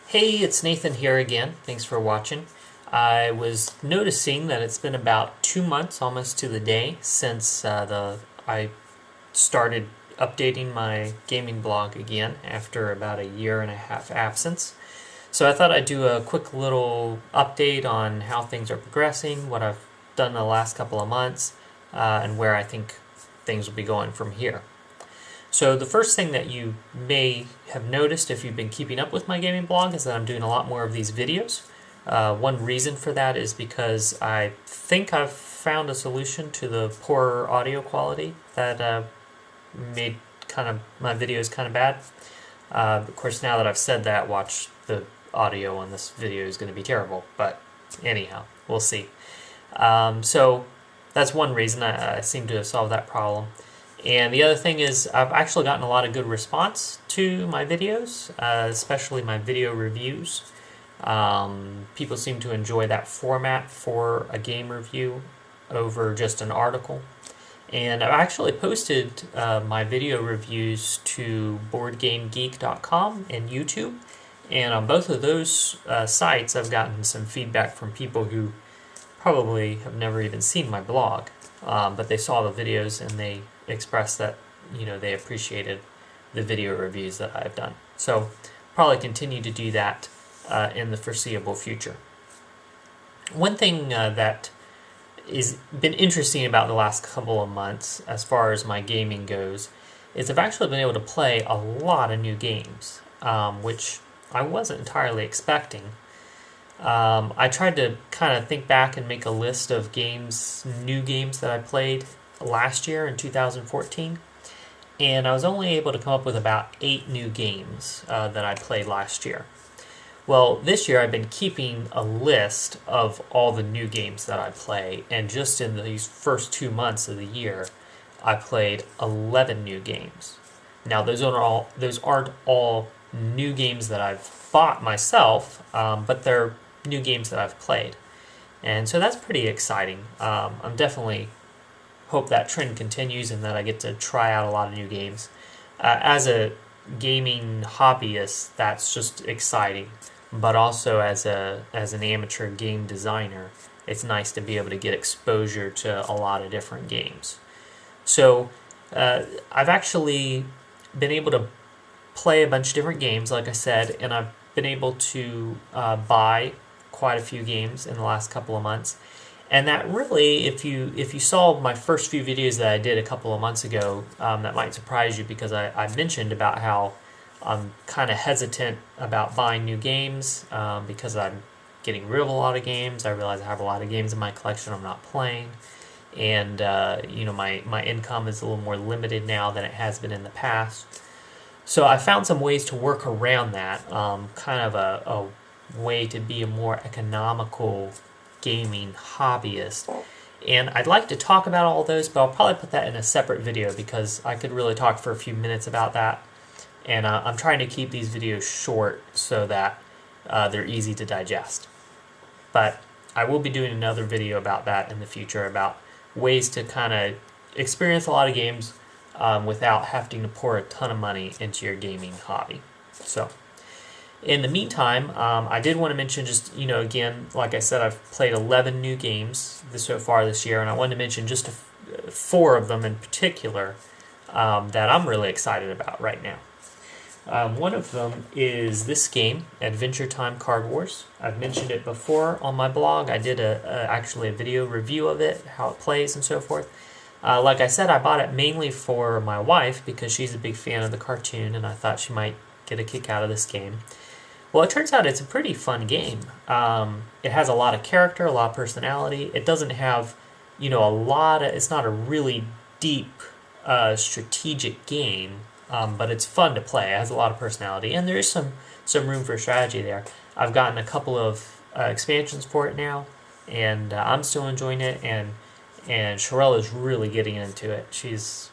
Hey, it's Nathan here again. Thanks for watching. I was noticing that it's been about 2 months, almost to the day, since I started updating my gaming blog again after about a year and a half absence. So I thought I'd do a quick little update on how things are progressing, what I've done the last couple of months, and where I think things will be going from here. So the first thing that you may have noticed if you've been keeping up with my gaming blog is that I'm doing a lot more of these videos. One reason for that is because I think I've found a solution to the poor audio quality that made my videos kind of bad. Of course, now that I've said that, watch the audio on this video is going to be terrible. But anyhow, we'll see. So that's one reason I seem to have solved that problem. And the other thing is I've actually gotten a lot of good response to my videos, especially my video reviews. People seem to enjoy that format for a game review over just an article. And I've actually posted my video reviews to BoardGameGeek.com and YouTube. And on both of those sites, I've gotten some feedback from people who probably have never even seen my blog. But they saw the videos and they expressed that they appreciated the video reviews that I've done. So probably continue to do that in the foreseeable future. One thing that has been interesting about the last couple of months as far as my gaming goes is I've actually been able to play a lot of new games, which I wasn't entirely expecting. I tried to kind of think back and make a list of new games that I played last year in 2014, and I was only able to come up with about 8 new games that I played last year. Well, this year I've been keeping a list of all the new games that I play, and just in these first 2 months of the year, I played 11 new games. Now, those aren't all new games that I've bought myself, but they're new games that I've played. And so that's pretty exciting. I'm definitely hope that trend continues and that I get to try out a lot of new games. As a gaming hobbyist, that's just exciting. But also as an amateur game designer, it's nice to be able to get exposure to a lot of different games. So I've actually been able to play a bunch of different games, like I said, and I've been able to buy quite a few games in the last couple of months. And that really, if you saw my first few videos that I did a couple of months ago, that might surprise you because I mentioned about how I'm kind of hesitant about buying new games because I'm getting rid of a lot of games. I realize I have a lot of games in my collection I'm not playing. And my income is a little more limited now than it has been in the past. So I found some ways to work around that, kind of a way to be a more economical gaming hobbyist. And I'd like to talk about all those, but I'll probably put that in a separate video because I could really talk for a few minutes about that. And I'm trying to keep these videos short so that they're easy to digest. But I will be doing another video about that in the future, about ways to kind of experience a lot of games without having to pour a ton of money into your gaming hobby. So in the meantime, I did want to mention just, again, like I said, I've played 11 new games so far this year, and I wanted to mention just 4 of them in particular that I'm really excited about right now. One of them is this game, Adventure Time Card Wars. I've mentioned it before on my blog. I did actually a video review of it, how it plays and so forth. Like I said, I bought it mainly for my wife because she's a big fan of the cartoon, and I thought she might get a kick out of this game. Well, it turns out it's a pretty fun game. It has a lot of character, a lot of personality. It doesn't have, it's not a really deep strategic game, but it's fun to play. It has a lot of personality, and there is some room for strategy there. I've gotten a couple of expansions for it now, and I'm still enjoying it, and Sherelle is really getting into it. She's,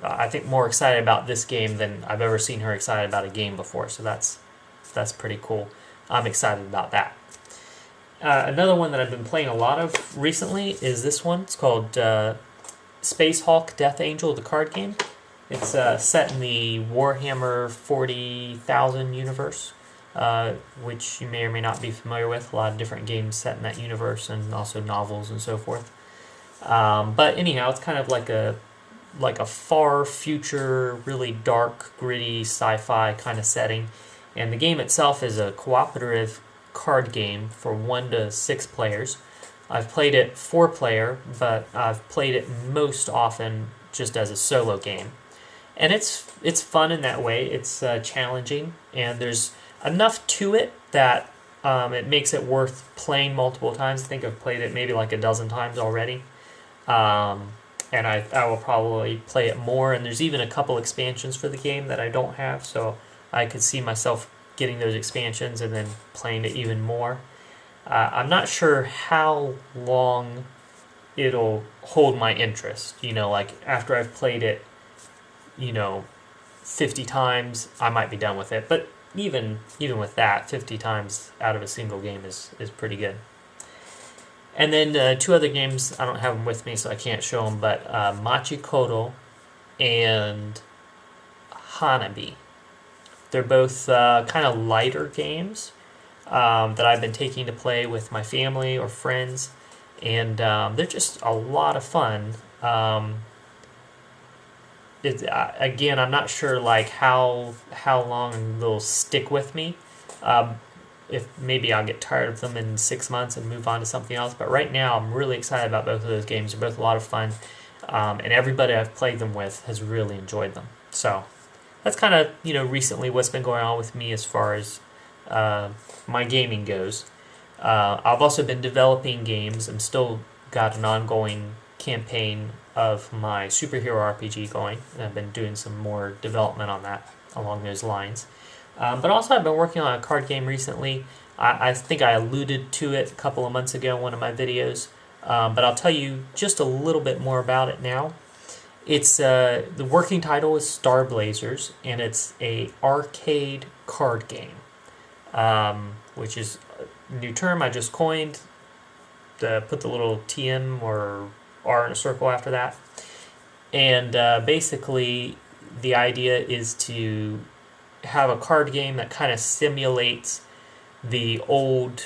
I think, more excited about this game than I've ever seen her excited about a game before, so that's pretty cool. I'm excited about that. Another one that I've been playing a lot of recently is this one. It's called Space Hulk Death Angel, the card game. It's set in the Warhammer 40,000 universe. which you may or may not be familiar with. A lot of different games set in that universe, and also novels and so forth. But anyhow, it's kind of like a far future, really dark, gritty sci-fi kind of setting. And the game itself is a cooperative card game for 1 to 6 players. I've played it 4-player, but I've played it most often just as a solo game. And it's fun in that way. It's challenging, and there's enough to it that it makes it worth playing multiple times. I think I've played it maybe like a dozen times already. And I will probably play it more, and there's even a couple expansions for the game that I don't have, so I could see myself getting those expansions and then playing it even more. I'm not sure how long it'll hold my interest. Like after I've played it, 50 times, I might be done with it. But even with that, 50 times out of a single game is pretty good. And then 2 other games, I don't have them with me, so I can't show them, but Machikoto and Hanabi. They're both kind of lighter games that I've been taking to play with my family or friends, and they're just a lot of fun. Again, I'm not sure like how long they'll stick with me. If maybe I'll get tired of them in 6 months and move on to something else. But right now, I'm really excited about both of those games. They're both a lot of fun, and everybody I've played them with has really enjoyed them. So that's kind of recently what's been going on with me as far as my gaming goes. I've also been developing games. I'm still got an ongoing campaign of my superhero RPG going, and I've been doing some more development on that along those lines. But also I've been working on a card game recently. I think I alluded to it a couple of months ago in one of my videos, but I'll tell you just a little bit more about it now. It's the working title is Star Blazers, and it's a arcade card game, which is a new term I just coined. Put the little TM or R in a circle after that. And basically the idea is to have a card game that kind of simulates the old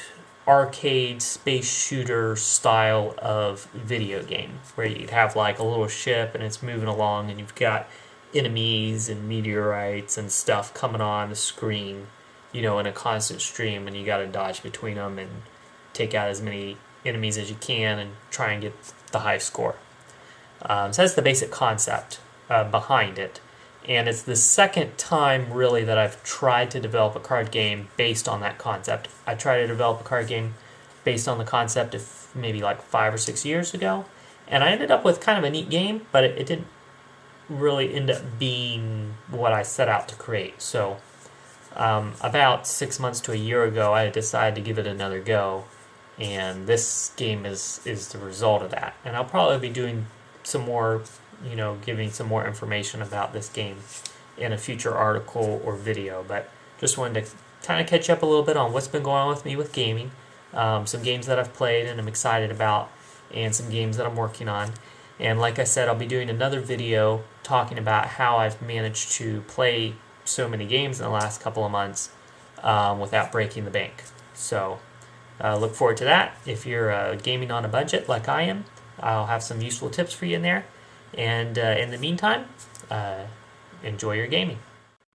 arcade space shooter style of video game, where you'd have like a little ship and it's moving along and you've got enemies and meteorites and stuff coming on the screen, in a constant stream, and you got to dodge between them and take out as many enemies as you can and try and get the high score. So that's the basic concept behind it. And it's the second time, really, that I've tried to develop a card game based on that concept. I tried to develop a card game based on the concept of maybe like 5 or 6 years ago, and I ended up with kind of a neat game, but it didn't really end up being what I set out to create. So about 6 months to a year ago, I decided to give it another go, and this game is the result of that. And I'll probably be doing some more, giving some more information about this game in a future article or video, but just wanted to kind of catch up a little bit on what's been going on with me with gaming, some games that I've played and I'm excited about, and some games that I'm working on. And like I said, I'll be doing another video talking about how I've managed to play so many games in the last couple of months without breaking the bank. So look forward to that. If you're gaming on a budget like I am, I'll have some useful tips for you in there. And in the meantime, enjoy your gaming.